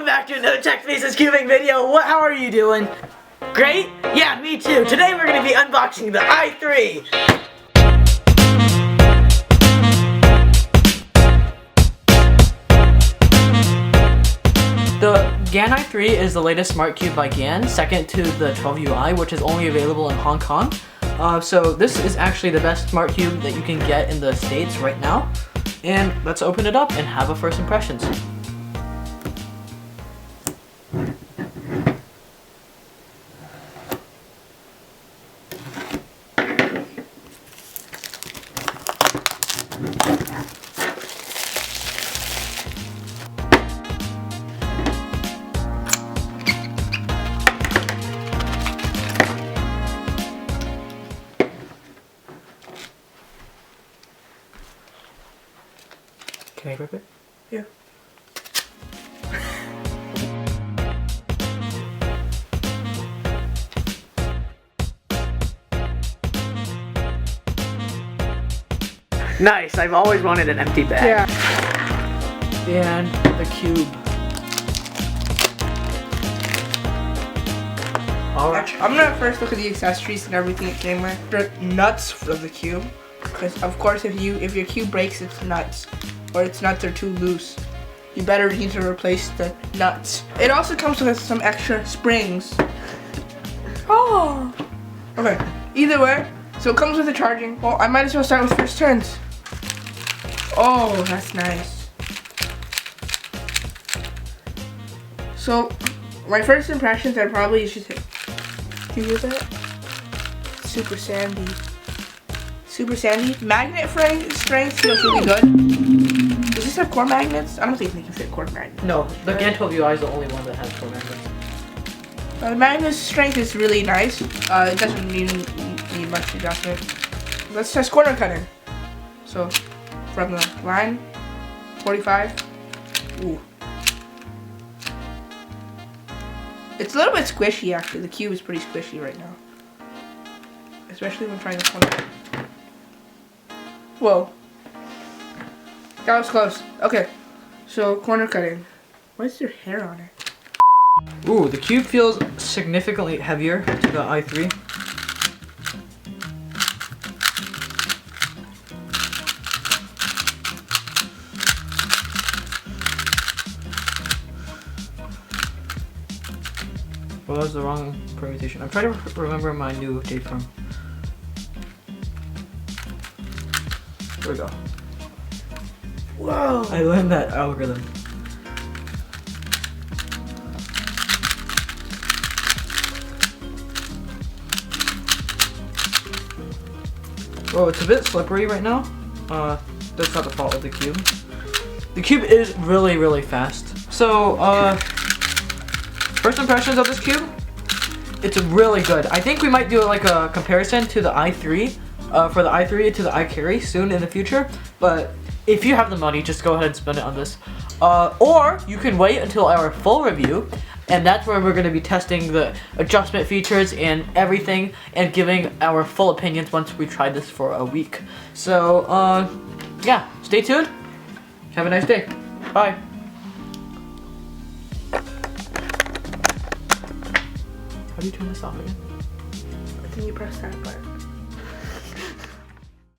welcome back to another Tech Faces Cubing video. How are you doing? Great? Yeah, me too. Today we're going to be unboxing the i3. The GAN i3 is the latest smart cube by GAN, second to the 12UI, which is only available in Hong Kong. So this is actually the best smart cube that you can get in the States right now. And let's open it up and have a first impressions. Can I grip it? Yeah. Nice, I've always wanted an empty bag. Yeah. And the cube. Alright. I'm gonna first look at the accessories and everything it came with. The nuts for the cube, because of course if your cube breaks its nuts, or its nuts are too loose, you better need to replace the nuts. It also comes with some extra springs. Oh. Okay. Either way, so it comes with the charging. Well, I might as well start with first turns. Oh, that's nice. So, my first impressions, I probably should say, do you hear that? Super sandy. Super sandy. Magnet strength feels really good. Does this have core magnets? I don't think they can fit core magnets. No, the GAN 12UI is the only one that has core magnets. The magnet strength is really nice. It doesn't need much adjustment. Let's test corner cutting. So, from the line, 45. Ooh. It's a little bit squishy actually. The cube is pretty squishy right now. Especially when trying to corner. Whoa. That was close. Okay. So, corner cutting. Why is there hair on it? Ooh, the cube feels significantly heavier to the i3. Well, that was the wrong permutation. I'm trying to remember my new date from. There we go. Whoa. I learned that algorithm. Whoa, it's a bit slippery right now. That's not the fault of the cube. The cube is really, really fast. So, first impressions of this cube, it's really good. I think we might do like a comparison to the i3, for the i3 to the iCarry soon in the future. But if you have the money, just go ahead and spend it on this. Or you can wait until our full review, and that's where we're going to be testing the adjustment features and everything, and giving our full opinions once we try this for a week. So, yeah, stay tuned. Have a nice day. Bye. How do you turn this off again? I think you press that button.